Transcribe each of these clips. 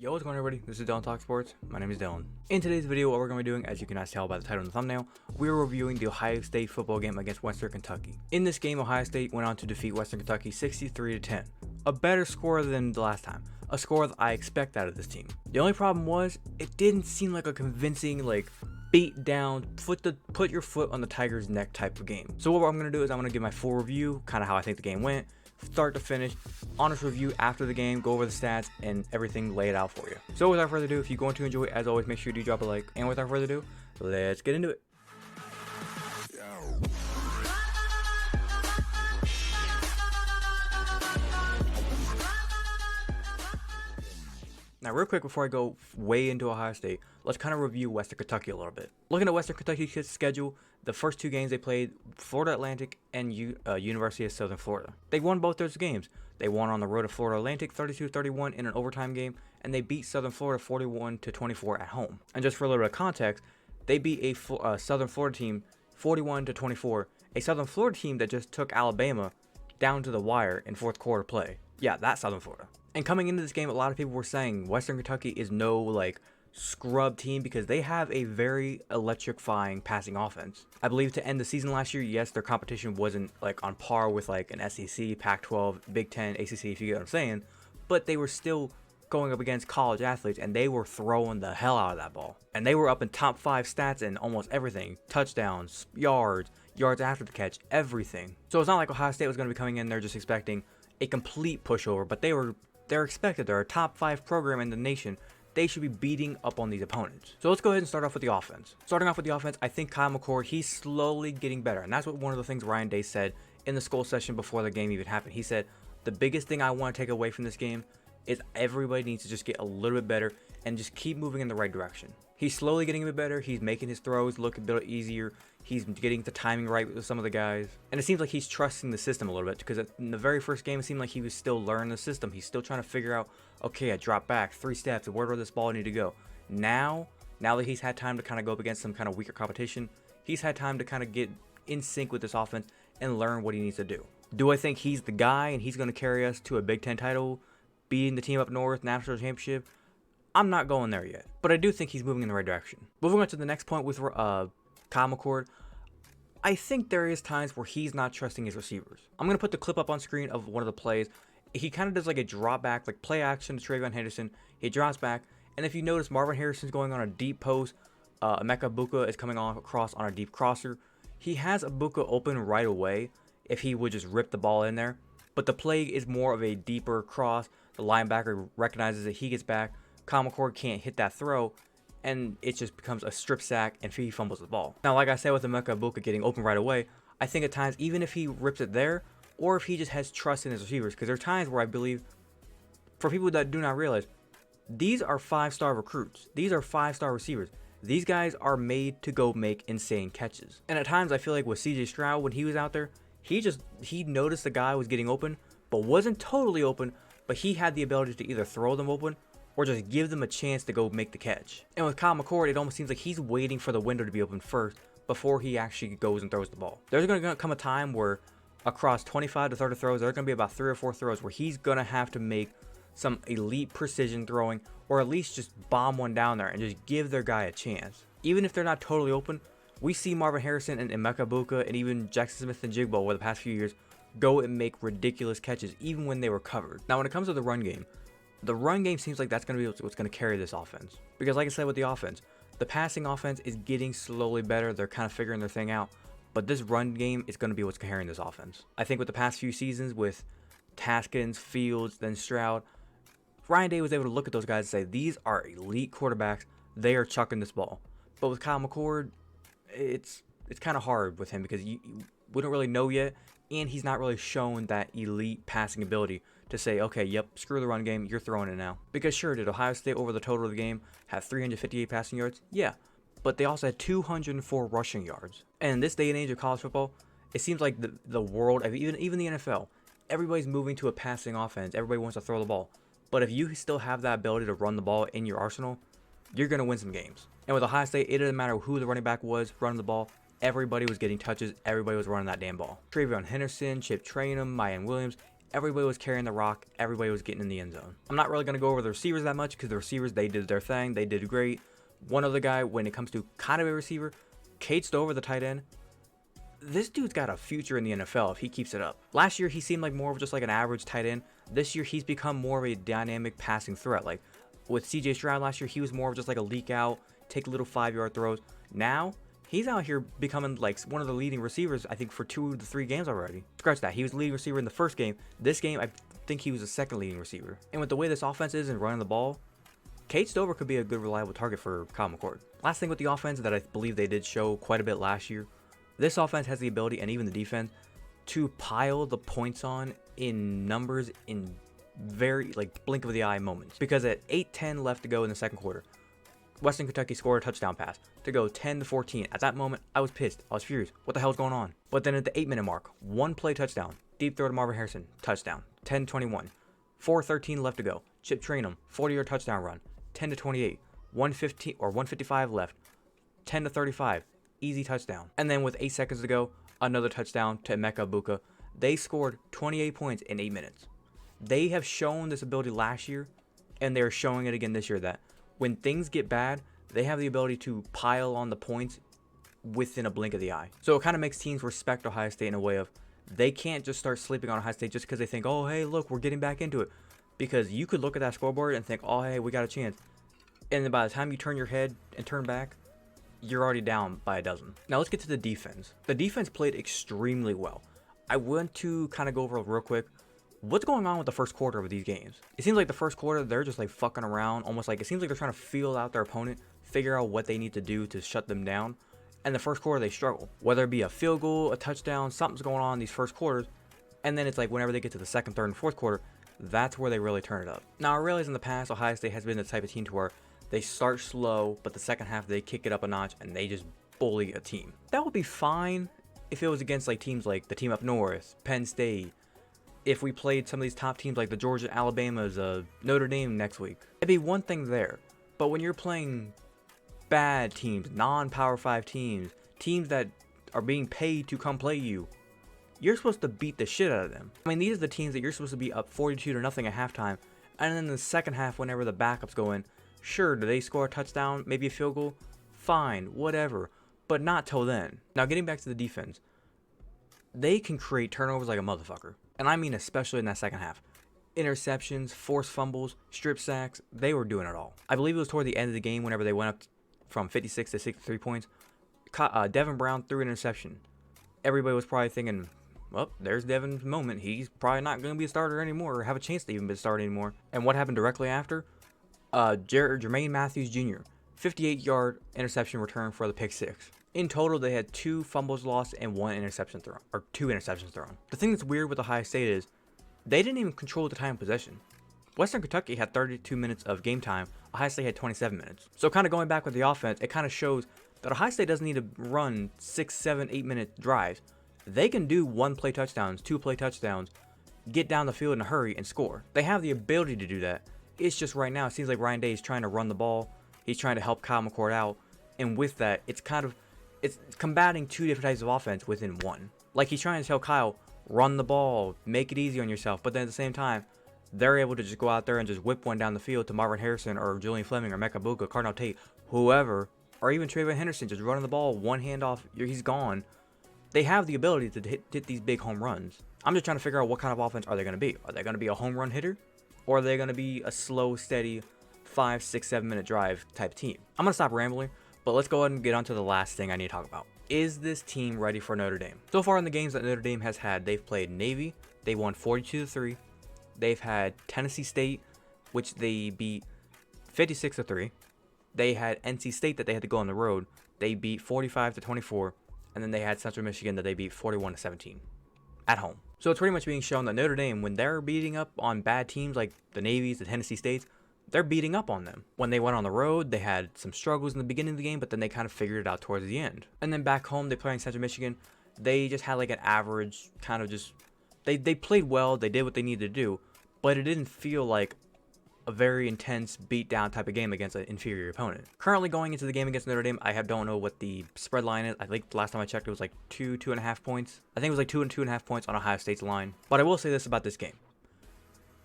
Yo, what's going on, everybody? This is Dylan Talk Sports. My name is Dylan. In today's video, what we're going to be doing, as you can tell by the title and the thumbnail, we're reviewing the Ohio State football game against Western Kentucky. In this game, Ohio State went on to defeat Western Kentucky 63-10. A better score than the last time. A score that I expect out of this team. The only problem was, it didn't seem like a convincing, beat down, put your foot on the Tiger's neck type of game. So what I'm going to do is I'm going to give my full review, kind of how I think the game went, start to finish, honest review after the game, go over the stats and everything, lay it out for you. So without further ado, if you're going to enjoy it, as always, make sure you do drop a like. And without further ado, let's get into it. Now, real quick, before I go way into Ohio State, let's kind of review Western Kentucky a little bit. Looking at Western Kentucky's schedule, the first two games they played, Florida Atlantic and University of Southern Florida. They won both those games. They won on the road at Florida Atlantic 32-31 in an overtime game, and they beat Southern Florida 41-24 at home. And just for a little bit of context, they beat a Southern Florida team 41-24, a Southern Florida team that just took Alabama down to the wire in fourth quarter play. Yeah, that's Southern Florida. And coming into this game, a lot of people were saying Western Kentucky is no scrub team because they have a very electrifying passing offense. I believe to end the season last year, yes, their competition wasn't on par with an SEC, Pac-12, Big Ten, ACC, if you get what I'm saying, but they were still going up against college athletes and they were throwing the hell out of that ball. And they were up in top 5 stats in almost everything: touchdowns, yards after the catch, everything. So it's not like Ohio State was going to be coming in there just expecting a complete pushover, but they're expected. They're a top 5 program in the nation. They should be beating up on these opponents. So let's go ahead and start off with the offense. Starting off with the offense, I think Kyle McCord, he's slowly getting better. And that's what one of the things Ryan Day said in the school session before the game even happened. He said, the biggest thing I want to take away from this game is everybody needs to just get a little bit better and just keep moving in the right direction. He's slowly getting a bit better. He's making his throws look a bit easier. He's getting the timing right with some of the guys. And it seems like he's trusting the system a little bit, because in the very first game, it seemed like he was still learning the system. He's still trying to figure out, okay, I drop back 3 steps, where does this ball need to go? Now that he's had time to kind of go up against some kind of weaker competition, he's had time to kind of get in sync with this offense and learn what he needs to do. Do I think he's the guy and he's going to carry us to a Big Ten title, beating the team up north, national championship? I'm not going there yet, but I do think he's moving in the right direction. Moving on to the next point with Kyle McCord, I think there is times where he's not trusting his receivers. I'm going to put the clip up on screen of one of the plays. He kind of does a drop back, play action to TreVeyon Henderson. He drops back, and if you notice, Marvin Harrison's going on a deep post. Emeka Egbuka is coming across on a deep crosser. He has Egbuka open right away if he would just rip the ball in there, but the play is more of a deeper cross. The linebacker recognizes it, he gets back. Kyle McCord can't hit that throw, and it just becomes a strip sack and he fumbles the ball. Now, like I said, with Emeka Egbuka getting open right away, I think at times, even if he rips it there, or if he just has trust in his receivers, because there are times where I believe, for people that do not realize, these are 5-star recruits. These are 5-star receivers. These guys are made to go make insane catches. And at times, I feel like with CJ Stroud, when he was out there, he noticed the guy was getting open, but wasn't totally open, but he had the ability to either throw them open or just give them a chance to go make the catch. And with Kyle McCord, it almost seems like he's waiting for the window to be open first before he actually goes and throws the ball. There's going to come a time where across 25 to 30 throws, there are going to be about 3 or 4 throws where he's going to have to make some elite precision throwing, or at least just bomb one down there and just give their guy a chance. Even if they're not totally open, we see Marvin Harrison and Emeka Egbuka and even Jackson Smith and Jigbo over the past few years go and make ridiculous catches even when they were covered. Now, when it comes to the run game seems like that's going to be what's going to carry this offense. Because like I said with the offense, the passing offense is getting slowly better. They're kind of figuring their thing out. But this run game is going to be what's carrying this offense. I think with the past few seasons with Haskins, Fields, then Stroud, Ryan Day was able to look at those guys and say, these are elite quarterbacks. They are chucking this ball. But with Kyle McCord, it's kind of hard with him because we don't really know yet. And he's not really shown that elite passing ability to say, okay, yep, screw the run game, you're throwing it now. Because sure, did Ohio State over the total of the game have 358 passing yards? Yeah, but they also had 204 rushing yards. And in this day and age of college football, it seems like the world, even the NFL, everybody's moving to a passing offense. Everybody wants to throw the ball. But if you still have that ability to run the ball in your arsenal, you're going to win some games. And with Ohio State, it didn't matter who the running back was running the ball. Everybody was getting touches. Everybody was running that damn ball. TreVeyon Henderson, Chip Trayanum, Mayan Williams, everybody was carrying the rock, everybody was getting in the end zone. I'm not really going to go over the receivers that much because the receivers, they did their thing, they did great. One other guy, when it comes to kind of a receiver, Cade Stover, the tight end, this dude's got a future in the NFL if he keeps it up. Last year, he seemed like more of just like an average tight end. This year, he's become more of a dynamic passing threat. Like with CJ Stroud last year, he was more of just like a leak out, take little 5-yard throws. Now, he's out here becoming like one of the leading receivers, I think, for 2 to 3 games already. Scratch that. He was the leading receiver in the first game. This game, I think he was the second leading receiver. And with the way this offense is and running the ball, Cade Stover could be a good, reliable target for Kyle McCord. Last thing with the offense that I believe they did show quite a bit last year, this offense has the ability, and even the defense, to pile the points on in numbers in very, like, blink of the eye moments. Because at 8:10 left to go in the second quarter, Western Kentucky scored a touchdown pass to go 10-14. At that moment, I was pissed. I was furious. What the hell's going on? But then at the 8-minute mark, one play touchdown, deep throw to Marvin Harrison, touchdown, 10-21. 4:13 left to go. Chip Trayanum, 40-yard touchdown run, 10-28. 115 or 155 left, 10-35. Easy touchdown. And then with 8 seconds to go, another touchdown to Emeka Egbuka. They scored 28 points in 8 minutes. They have shown this ability last year, and they're showing it again this year, that when things get bad, they have the ability to pile on the points within a blink of the eye. So it kind of makes teams respect Ohio State in a way of they can't just start sleeping on Ohio State just because they think, oh, hey, look, we're getting back into it. Because you could look at that scoreboard and think, oh, hey, we got a chance. And then by the time you turn your head and turn back, you're already down by a dozen. Now let's get to the defense. The defense played extremely well. I want to kind of go over real quick what's going on with the first quarter of these games. It seems like the first quarter, they're just like fucking around, almost like it seems like they're trying to feel out their opponent, figure out what they need to do to shut them down. And the first quarter, they struggle. Whether it be a field goal, a touchdown, something's going on in these first quarters. And then it's like whenever they get to the second, third, and fourth quarter, that's where they really turn it up. Now I realize in the past, Ohio State has been the type of team to where they start slow, but the second half they kick it up a notch and they just bully a team. That would be fine if it was against like teams like the team up north, Penn State. If we played some of these top teams like the Georgia, Alabamas, Notre Dame next week, it'd be one thing there. But when you're playing bad teams, non-Power 5 teams, teams that are being paid to come play you, you're supposed to beat the shit out of them. I mean, these are the teams that you're supposed to be up 42-0 at halftime, and then in the second half, whenever the backups go in, sure, do they score a touchdown, maybe a field goal? Fine, whatever, but not till then. Now, getting back to the defense, they can create turnovers like a motherfucker, and I mean especially in that second half. Interceptions, forced fumbles, strip sacks, they were doing it all. I believe it was toward the end of the game whenever they went up from 56 to 63 points. Devin Brown threw an interception. Everybody was probably thinking, well, there's Devin's moment. He's probably not going to be a starter anymore or have a chance to even be a starter anymore. And what happened directly after? Jermaine Matthews Jr., 58-yard interception return for the pick six. In total, they had 2 fumbles lost and 1 interception thrown, or 2 interceptions thrown. The thing that's weird with Ohio State is they didn't even control the time of possession. Western Kentucky had 32 minutes of game time. Ohio State had 27 minutes. So kind of going back with the offense, it kind of shows that Ohio State doesn't need to run 6, 7, 8-minute drives. They can do 1-play touchdowns, 2-play touchdowns, get down the field in a hurry and score. They have the ability to do that. It's just right now, it seems like Ryan Day is trying to run the ball. He's trying to help Kyle McCord out. And with that, it's combating 2 different types of offense within one. Like he's trying to tell Kyle, run the ball, make it easy on yourself. But then at the same time, they're able to just go out there and just whip one down the field to Marvin Harrison or Julian Fleming or Emeka Egbuka, Cardinal Tate, whoever, or even Trayvon Henderson just running the ball, one hand off, he's gone. They have the ability to hit these big home runs. I'm just trying to figure out what kind of offense are they going to be. Are they going to be a home run hitter? Or are they going to be a slow, steady 5, 6, 7-minute drive type team? I'm going to stop rambling, but let's go ahead and get on to the last thing I need to talk about. Is this team ready for Notre Dame? So far in the games that Notre Dame has had, they've played Navy. They won 42-3. They've had Tennessee State, which they beat 56-3. They had NC State that they had to go on the road. They beat 45-24. And then they had Central Michigan that they beat 41-17 at home. So it's pretty much being shown that Notre Dame, when they're beating up on bad teams like the Navies, the Tennessee States, they're beating up on them. When they went on the road, they had some struggles in the beginning of the game, but then they kind of figured it out towards the end. And then back home, they played in Central Michigan. They just had like an average kind of just... They played well, they did what they needed to do, but it didn't feel like a very intense beat-down type of game against an inferior opponent. Currently going into the game against Notre Dame, don't know what the spread line is. I think the last time I checked, it was like 2.5 points. I think it was like 2 and 2.5 points on Ohio State's line. But I will say this about this game.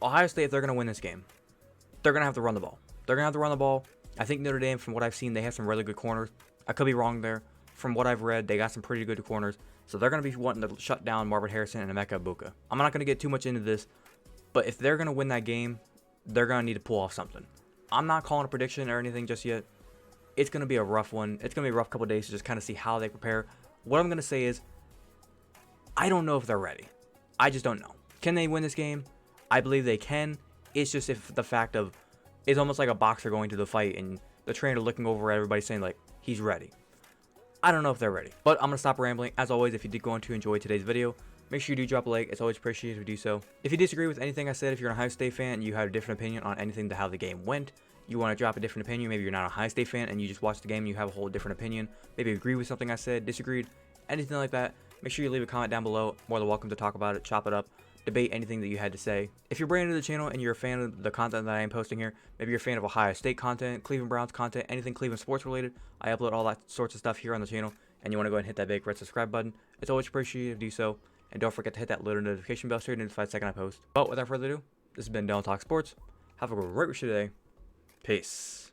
Ohio State, if they're going to win this game, they're going to have to run the ball. They're going to have to run the ball. I think Notre Dame, from what I've seen, they have some really good corners. I could be wrong there. From what I've read, they got some pretty good corners. So they're going to be wanting to shut down Marvin Harrison and Emeka Egbuka. I'm not going to get too much into this, but if they're going to win that game, they're going to need to pull off something. I'm not calling a prediction or anything just yet. It's going to be a rough one. It's going to be a rough couple of days to just kind of see how they prepare. What I'm going to say is, I don't know if they're ready. I just don't know. Can they win this game? I believe they can. It's just if the fact of, it's almost like a boxer going to the fight and the trainer looking over at everybody saying like, he's ready. I don't know if they're ready. But I'm going to stop rambling. As always, if you did go on to enjoy today's video, make sure you do drop a like. It's always appreciated if you do so. If you disagree with anything I said, if you're an Ohio State fan and you have a different opinion on anything to how the game went, you want to drop a different opinion, maybe you're not a Ohio State fan and you just watched the game and you have a whole different opinion, maybe agree with something I said, disagreed, anything like that, make sure you leave a comment down below. More than welcome to talk about it, chop it up, debate anything that you had to say. If you're brand new to the channel and you're a fan of the content that I am posting here, maybe you're a fan of Ohio State content, Cleveland Browns content, anything Cleveland sports related, I upload all that sorts of stuff here on the channel, and you want to go ahead and hit that big red subscribe button. It's always appreciated if you do so, and don't forget to hit that little notification bell so you're notified the second I post. But without further ado, this has been Dylan Talk Sports. Have a great rest of your day. Peace.